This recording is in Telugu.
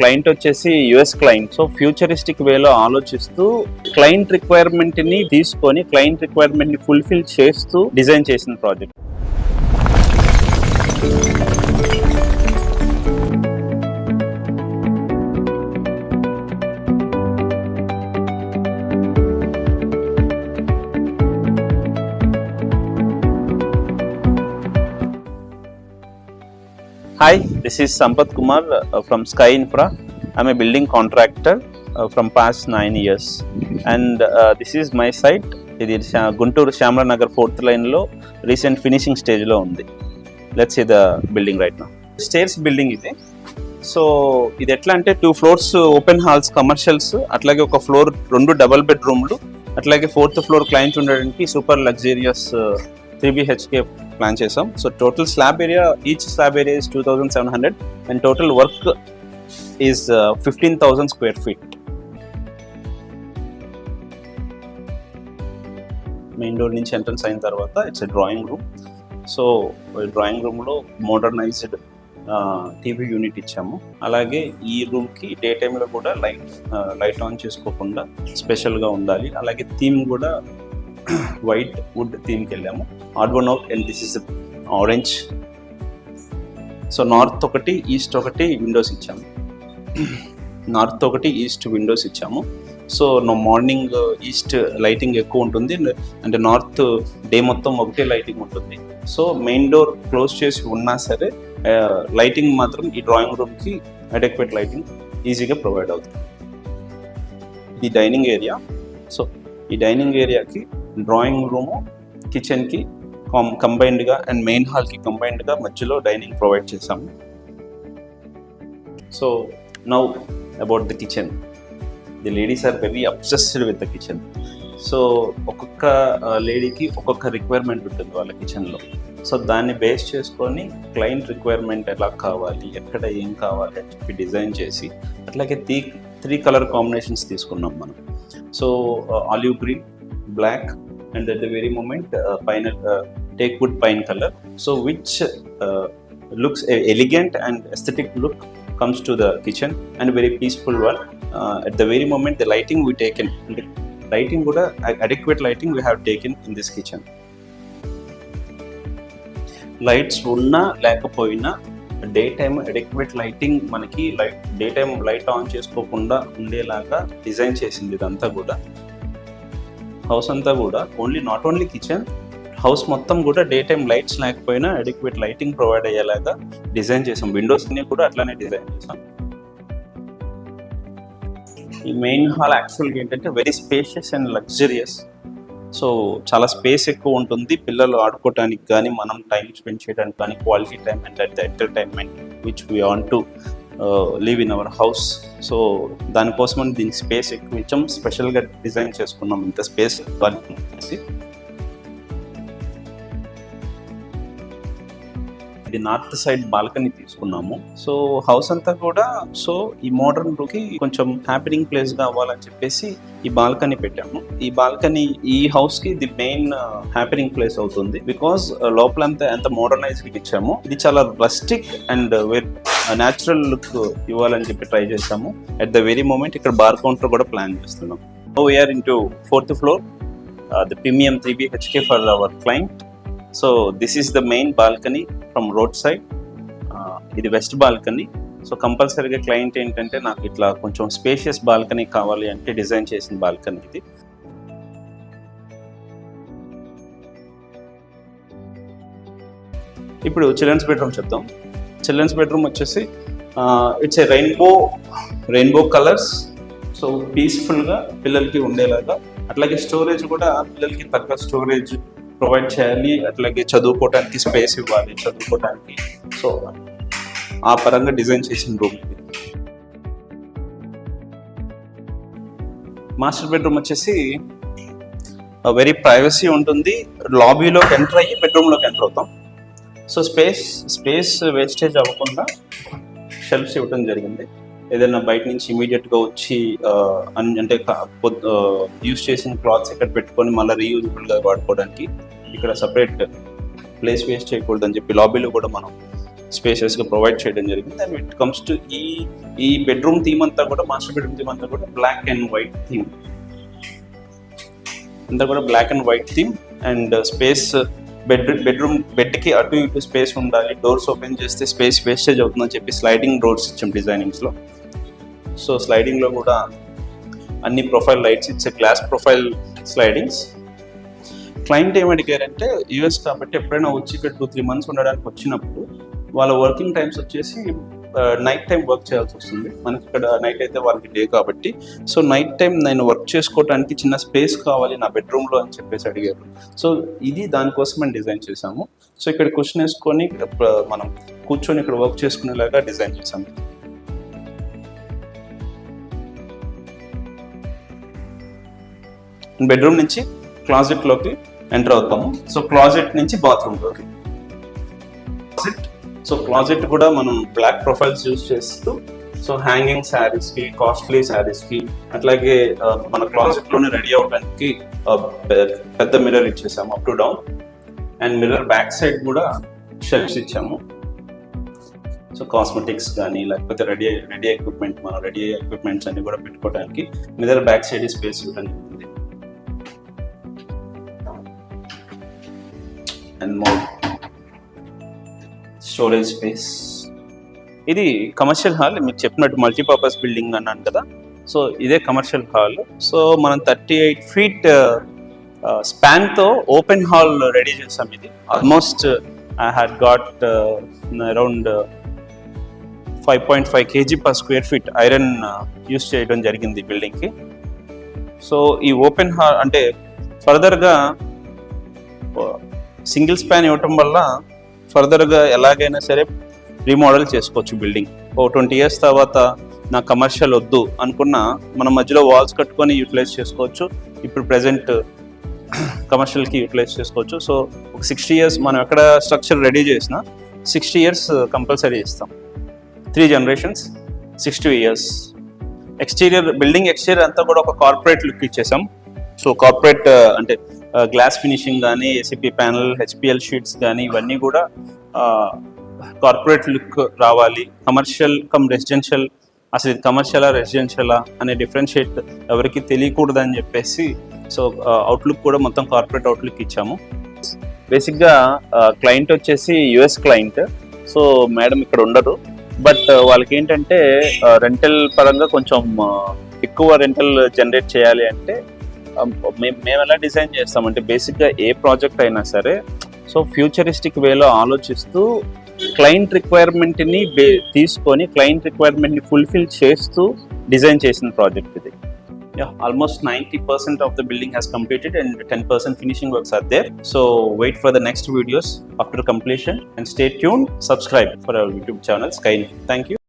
క్లయింట్ వచ్చేసి యుఎస్ క్లయింట్. సో ఫ్యూచరిస్టిక్ వేలో ఆలోచిస్తూ క్లయింట్ రిక్వైర్మెంట్ ని తీసుకొని క్లయింట్ రిక్వైర్మెంట్ ని ఫుల్ఫిల్ చేస్తూ డిజైన్ చేసిన project. Hi, this is Sampath Kumar from Sky Infra. I'm a building contractor from past 9 years, and this is my site. ఇది గుంటూరు శ్యామల నగర్ 4th లైన్ లో రీసెంట్ ఫినిషింగ్ స్టేజ్ లో ఉంది. Let's see the building right now. Stairs building ఇది. సో ఇది ఎట్లా అంటే 2 floors ఓపెన్ హాల్స్ కమర్షియల్స్, అట్లాగే ఒక ఫ్లోర్ 2 డబుల్ బెడ్రూమ్లు, అట్లాగే 4th floor క్లయింట్ ఉండడానికి సూపర్ లగ్జరియస్ 3 BHK ప్లాన్ చేసాం. So total slab area, each slab area is 2700 and total work is 15,000 square feet. Main door నుంచి ఎంట్రన్స్ అయిన తర్వాత it's a drawing room. So drawing రూమ్లో మోడర్నైజ్డ్ టీవీ యూనిట్ ఇచ్చాము. అలాగే ఈ రూమ్కి డే టైంలో కూడా లైట్ ఆన్ చేసుకోకుండా స్పెషల్గా ఉండాలి. అలాగే థీమ్ కూడా వైట్ వుడ్ థీమ్కి వెళ్ళాము. ఆర్బన్ ఓక్ and this is orange. So north ఒకటి, ఈస్ట్ ఒకటి విండోస్ ఇచ్చాము. నార్త్ ఒకటి, ఈస్ట్ విండోస్ ఇచ్చాము. సో మార్నింగ్ ఈస్ట్ లైటింగ్ ఎక్కువ ఉంటుంది, అంటే నార్త్ డే మొత్తం ఒకటే లైటింగ్ ఉంటుంది. సో మెయిన్ డోర్ క్లోజ్ చేసి ఉన్నా సరే లైటింగ్ మాత్రం ఈ డ్రాయింగ్ రూమ్కి అడెక్వేట్ లైటింగ్ ఈజీగా ప్రొవైడ్ అవుతుంది. ఇది డైనింగ్ ఏరియా. సో ఈ డైనింగ్ ఏరియాకి డ్రాయింగ్ రూము, కిచెన్కి కంబైన్డ్గా అండ్ మెయిన్ హాల్కి కంబైన్డ్గా మధ్యలో డైనింగ్ ప్రొవైడ్ చేశాము. So now about the kitchen. The ladies are very obsessed with the kitchen. So ఒక్కొక్క లేడీకి ఒక్కొక్క రిక్వైర్మెంట్ ఉంటుంది వాళ్ళ కిచెన్లో. సో దాన్ని బేస్ చేసుకొని క్లయింట్ రిక్వైర్మెంట్ ఎలా కావాలి, ఎక్కడ ఏం కావాలి అని చెప్పి డిజైన్ చేసి, అట్లాగే 3 కలర్ కాంబినేషన్స్ తీసుకున్నాం మనం. So olive green, black and at the very moment pine take wood pine color, so which looks elegant and aesthetic look comes to the kitchen and very peaceful one. At the very moment the lighting we taken, lighting kuda adequate lighting we have taken in this kitchen. Lights unna lekapoyina day time adequate lighting మనకి డే టైమ్ లైట్ ఆన్ చేసుకోకుండా ఉండేలాగా డిజైన్ చేసింది. ఇదంతా కూడా హౌస్ అంతా కూడా నాట్ ఓన్లీ కిచెన్, హౌస్ మొత్తం కూడా డే టైమ్ లైట్స్ లేకపోయినా అడిక్వేట్ లైటింగ్ ప్రొవైడ్ అయ్యేలాగా డిజైన్ చేసాం. విండోస్ అన్ని కూడా అట్లానే డిజైన్ చేసాం. ఈ మెయిన్ హాల్ యాక్చువల్గా ఏంటంటే very spacious and luxurious. So చాలా స్పేస్ ఎక్కువ ఉంటుంది పిల్లలు ఆడుకోవడానికి కానీ, మనం టైం స్పెండ్ చేయడానికి కానీ, quality time and at the entertainment which we want to live in our house. So దానికోసం దీనికి స్పేస్ ఎక్కువ ఇచ్చాం, స్పెషల్గా డిజైన్ చేసుకున్నాం ఇంత స్పేస్ కలిసి. ఇది నార్త్ సైడ్ బాల్కనీ తీసుకున్నాము. సో హౌస్ అంతా కూడా ఈ మోడర్న్ కి కొంచెం హ్యాపీనింగ్ ప్లేస్ గా అవ్వాలని చెప్పేసి ఈ బాల్కనీ పెట్టాము. ఈ బాల్కనీ ఈ హౌస్ కి ది మెయిన్ హ్యాపీనింగ్ ప్లేస్ అవుతుంది. బికాస్ లోపలంతా ఎంత మోడర్నైజ్డ్ ఇచ్చాము. ఇది చాలా రస్టిక్ అండ్ న్యాచురల్ లుక్ ఇవ్వాలని చెప్పి ట్రై చేసాము. అట్ ద వెరీ మూమెంట్ ఇక్కడ బార్ కౌంటర్ కూడా ప్లాన్ చేస్తున్నాం. We are in to 4th floor, the premium 3 BHK for our client. So this is the main balcony from road side. ఇది వెస్ట్ బాల్కనీ. సో కంపల్సరీగా క్లయింట్ ఏంటంటే నాకు ఇట్లా కొంచెం స్పేషియస్ బాల్కనీ కావాలి అంటే డిజైన్ చేసిన బాల్కనీ ఇది. ఇప్పుడు చిల్డ్రన్స్ బెడ్రూమ్ చెప్తాం. చిల్డ్రన్స్ బెడ్రూమ్ వచ్చేసి it's a rainbow colours. So పీస్ఫుల్గా పిల్లలకి ఉండేలాగా, అట్లాగే స్టోరేజ్ కూడా పిల్లలకి తగ్గ స్టోరేజ్ ప్రొవైడ్ చేయాలి. అట్లాగే చదువుకోవడానికి స్పేస్ ఇవ్వాలి, చదువుకోవడానికి. సో ఆ పరంగా డిజైన్ చేసిన రూమ్. మాస్టర్ బెడ్రూమ్ వచ్చేసి వెరీ ప్రైవసీ ఉంటుంది. లాబీలోకి ఎంటర్ అయ్యి బెడ్రూమ్లోకి ఎంటర్ అవుతాం. సో స్పేస్ వేస్టేజ్ అవ్వకుండా షెల్ఫ్స్ ఇవ్వడం జరిగింది. ఏదైనా బయట నుంచి ఇమీడియట్గా వచ్చి అంటే యూజ్ చేసిన క్లాత్స్ ఇక్కడ పెట్టుకొని మళ్ళీ రీయూజబుల్గా వాడుకోవడానికి ఇక్కడ సపరేట్ ప్లేస్ వేస్ట్ చేయకూడదని చెప్పి లాబీలో కూడా మనం స్పేషియస్గా ప్రొవైడ్ చేయడం జరిగింది. అండ్ ఇట్ కమ్స్ టు ఈ బెడ్రూమ్ థీమ్ అంతా కూడా, మాస్టర్ బెడ్రూమ్ థీమ్ అంతా కూడా బ్లాక్ అండ్ వైట్ థీమ్, అంతా కూడా black and white theme. And space బెడ్కి అటు ఇటు స్పేస్ ఉండాలి, డోర్స్ ఓపెన్ చేస్తే స్పేస్ వేస్టేజ్ అవుతుందని చెప్పి స్లైడింగ్ డోర్స్ ఇచ్చాం డిజైనింగ్స్లో. సో స్లైడింగ్లో కూడా అన్ని profile lights, it's glass profile slidings. Client ఏమడిగారంటే యూఎస్ కాబట్టి ఎప్పుడైనా వచ్చి ఇక్కడ 2-3 months ఉండడానికి వచ్చినప్పుడు వాళ్ళ వర్కింగ్ టైమ్స్ వచ్చేసి నైట్ టైం వర్క్ చేయాల్సి వస్తుంది. మనకి ఇక్కడ నైట్ అయితే వాళ్ళకి డే కాబట్టి, సో నైట్ టైం నేను వర్క్ చేసుకోవడానికి చిన్న స్పేస్ కావాలి నా బెడ్రూమ్లో అని చెప్పేసి అడిగారు. సో ఇది దానికోసం మనం డిజైన్ చేసాము. సో ఇక్కడ క్వశ్చన్ వేసుకొని మనం కూర్చొని ఇక్కడ వర్క్ చేసుకునేలాగా డిజైన్ చేసాము. బెడ్రూమ్ నుంచి క్లాజెట్లోకి ఎంటర్ అవుతాము. సో క్లాజెట్ నుంచి బాత్రూమ్లోకి. సో క్లాజెట్ కూడా మనం బ్లాక్ ప్రొఫైల్స్ యూజ్ చేస్తూ, సో హ్యాంగింగ్ శారీస్కి, కాస్ట్లీ శారీస్కి, అట్లాగే మన క్లాజెట్లోనే రెడీ అవ్వడానికి పెద్ద మిర్రర్ ఇచ్చేసాము up to down. And mirror back side కూడా షెల్ఫ్స్ ఇచ్చాము. సో కాస్మెటిక్స్ కానీ లేకపోతే రెడీ ఎక్విప్మెంట్, మనం రెడీ ఎక్విప్మెంట్స్ అన్ని కూడా పెట్టుకోవడానికి మిర్రర్ బ్యాక్ సైడ్ స్పేస్ ఇవ్వడం జరిగింది. And more storage space. ఇది కమర్షియల్ హాల్, మీకు చెప్పినట్టు మల్టీపర్పస్ బిల్డింగ్ అన్నాను కదా. సో ఇదే కమర్షియల్ హాల్. సో మనం 38 feet స్పాన్తో ఓపెన్ హాల్ రెడీ చేసాం. ఇది almost I had got around 5.5 kg per square feet iron use చేయడం జరిగింది బిల్డింగ్కి. సో ఈ ఓపెన్ హాల్ అంటే ఫర్దర్గా సింగిల్ స్పాన్ ఇవ్వటం వల్ల ఫర్దర్గా ఎలాగైనా సరే రీమోడల్ చేసుకోవచ్చు బిల్డింగ్. 20 years తర్వాత నా కమర్షియల్ వద్దు అనుకున్న మనం మధ్యలో వాల్స్ కట్టుకొని యూటిలైజ్ చేసుకోవచ్చు. ఇప్పుడు ప్రజెంట్ కమర్షియల్కి యూటిలైజ్ చేసుకోవచ్చు. సో ఒక 60 years మనం ఎక్కడ స్ట్రక్చర్ రెడీ చేసినా 60 years కంపల్సరీ ఇస్తాం. 3 generations 60 years. Exterior, building exterior అంతా కూడా ఒక కార్పొరేట్ లుక్ ఇచ్చేసాం. సో కార్పొరేట్ అంటే గ్లాస్ ఫినిషింగ్ కానీ, ఏసీపీ ప్యానల్, హెచ్పిఎల్ షీట్స్ కానీ ఇవన్నీ కూడా కార్పొరేట్ లుక్ రావాలి. కమర్షియల్ కమ్ రెసిడెన్షియల్, అసలు ఇది కమర్షియలా రెసిడెన్షియలా అనే డిఫరెన్షియేట్ ఎవరికి తెలియకూడదని చెప్పేసి సో అవుట్లుక్ కూడా మొత్తం కార్పొరేట్ అవుట్లుక్ ఇచ్చాము. బేసిక్గా క్లయింట్ వచ్చేసి యుఎస్ క్లయింట్. సో మేడం ఇక్కడ ఉండరు, బట్ వాళ్ళకి ఏంటంటే రెంటల్ పరంగా కొంచెం ఎక్కువ రెంటల్ జనరేట్ చేయాలి అంటే మేము ఎలా డిజైన్ చేస్తామంటే బేసిక్గా ఏ ప్రాజెక్ట్ అయినా సరే సో ఫ్యూచరిస్టిక్ వేలో ఆలోచిస్తూ క్లయింట్ రిక్వైర్మెంట్ని తీసుకొని క్లయింట్ రిక్వైర్మెంట్ని ఫుల్ఫిల్ చేస్తూ డిజైన్ చేసిన ప్రాజెక్ట్ ఇది. Almost 90% of the building has completed and 10% finishing works are there. So wait for the next videos after completion and stay tuned. Subscribe for our YouTube channel Skynet. Thank you.